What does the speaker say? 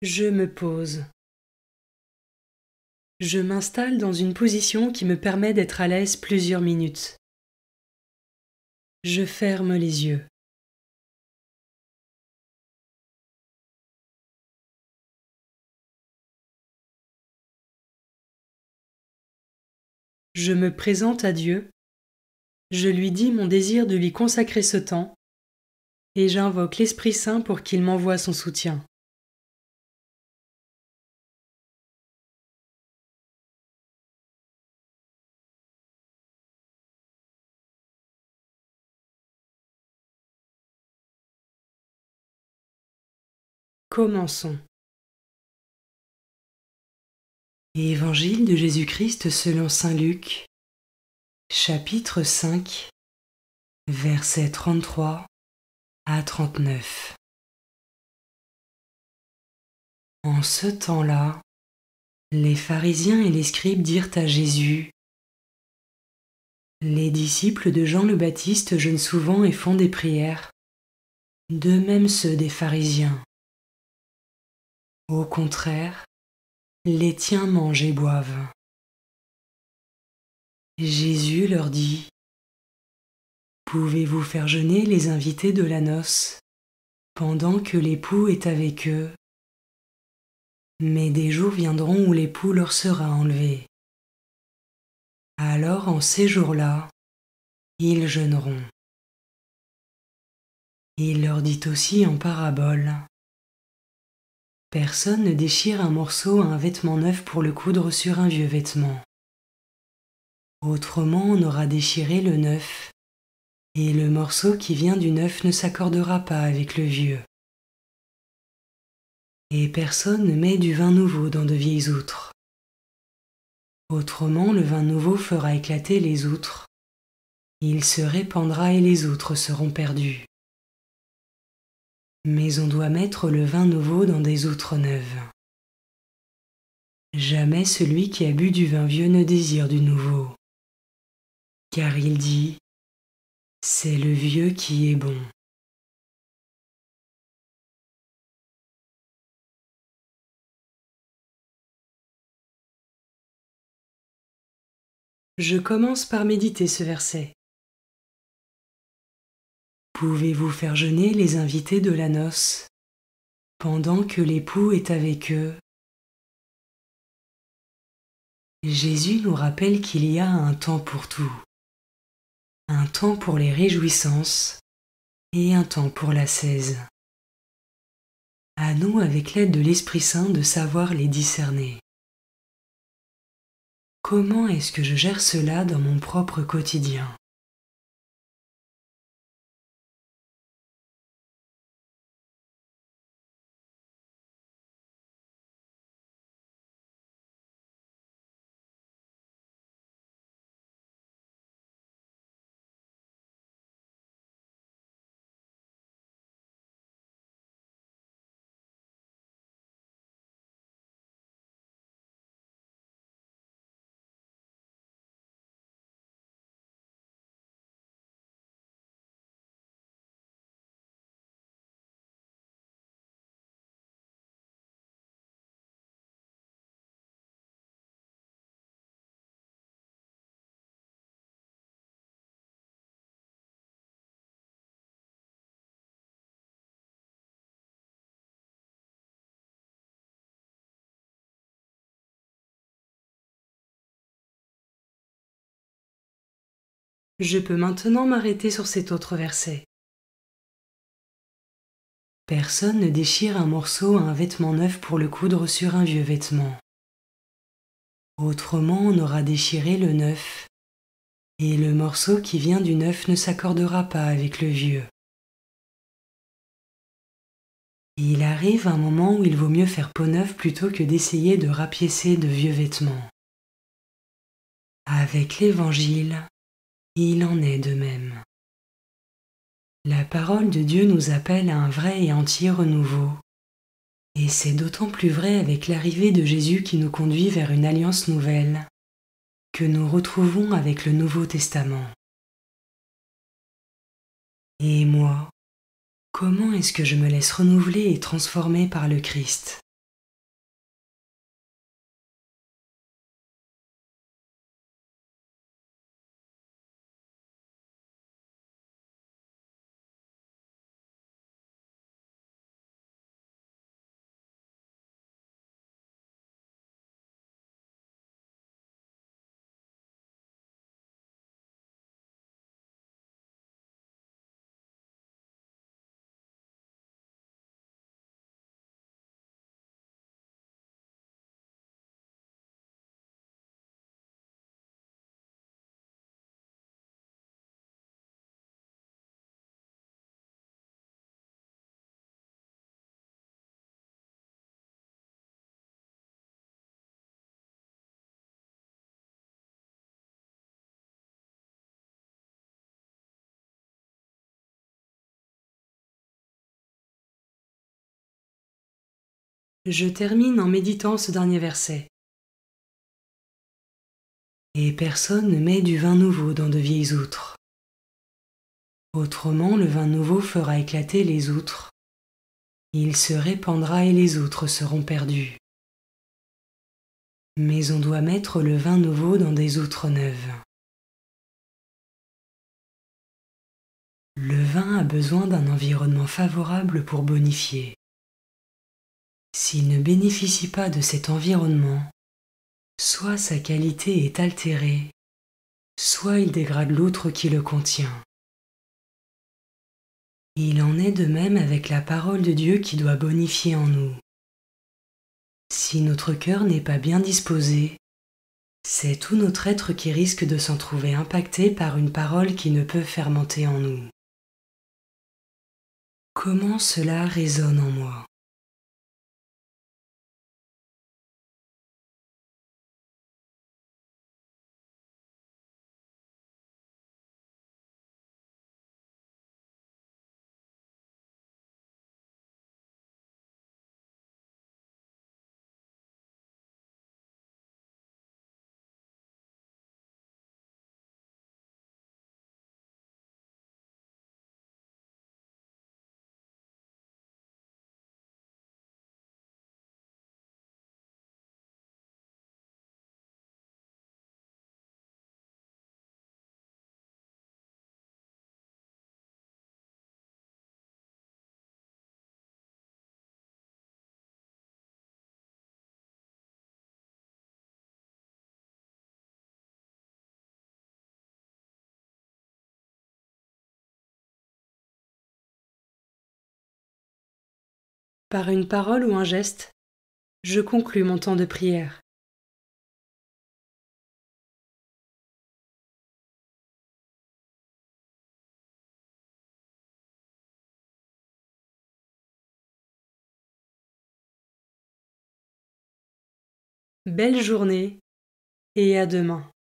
Je me pose. Je m'installe dans une position qui me permet d'être à l'aise plusieurs minutes. Je ferme les yeux. Je me présente à Dieu. Je lui dis mon désir de lui consacrer ce temps et j'invoque l'Esprit Saint pour qu'il m'envoie son soutien. Commençons. Évangile de Jésus-Christ selon saint Luc, chapitre 5, versets 33 à 39. En ce temps-là, les pharisiens et les scribes dirent à Jésus : « Les disciples de Jean le Baptiste jeûnent souvent et font des prières, de même ceux des pharisiens. Au contraire, les tiens mangent et boivent. » Jésus leur dit : « Pouvez-vous faire jeûner les invités de la noce pendant que l'époux est avec eux ? Mais des jours viendront où l'époux leur sera enlevé. Alors en ces jours-là, ils jeûneront. » Il leur dit aussi en parabole : « Personne ne déchire un morceau à un vêtement neuf pour le coudre sur un vieux vêtement. Autrement on aura déchiré le neuf, et le morceau qui vient du neuf ne s'accordera pas avec le vieux. Et personne ne met du vin nouveau dans de vieilles outres. Autrement le vin nouveau fera éclater les outres, il se répandra et les outres seront perdues. Mais on doit mettre le vin nouveau dans des outres neuves. Jamais celui qui a bu du vin vieux ne désire du nouveau, car il dit : c'est le vieux qui est bon. » Je commence par méditer ce verset. Pouvez-vous faire jeûner les invités de la noce pendant que l'époux est avec eux ? Jésus nous rappelle qu'il y a un temps pour tout. Un temps pour les réjouissances et un temps pour l'ascèse. À nous, avec l'aide de l'Esprit Saint, de savoir les discerner. Comment est-ce que je gère cela dans mon propre quotidien ? Je peux maintenant m'arrêter sur cet autre verset. Personne ne déchire un morceau à un vêtement neuf pour le coudre sur un vieux vêtement. Autrement on aura déchiré le neuf, et le morceau qui vient du neuf ne s'accordera pas avec le vieux. Il arrive un moment où il vaut mieux faire peau neuve plutôt que d'essayer de rapiécer de vieux vêtements. Avec l'Évangile, il en est de même. La parole de Dieu nous appelle à un vrai et entier renouveau, et c'est d'autant plus vrai avec l'arrivée de Jésus qui nous conduit vers une alliance nouvelle, que nous retrouvons avec le Nouveau Testament. Et moi, comment est-ce que je me laisse renouveler et transformer par le Christ ? Je termine en méditant ce dernier verset. Et personne ne met du vin nouveau dans de vieilles outres. Autrement, le vin nouveau fera éclater les outres. Il se répandra et les outres seront perdues. Mais on doit mettre le vin nouveau dans des outres neuves. Le vin a besoin d'un environnement favorable pour bonifier. S'il ne bénéficie pas de cet environnement, soit sa qualité est altérée, soit il dégrade l'outre qui le contient. Il en est de même avec la parole de Dieu qui doit bonifier en nous. Si notre cœur n'est pas bien disposé, c'est tout notre être qui risque de s'en trouver impacté par une parole qui ne peut fermenter en nous. Comment cela résonne en moi? Par une parole ou un geste, je conclus mon temps de prière. Belle journée et à demain.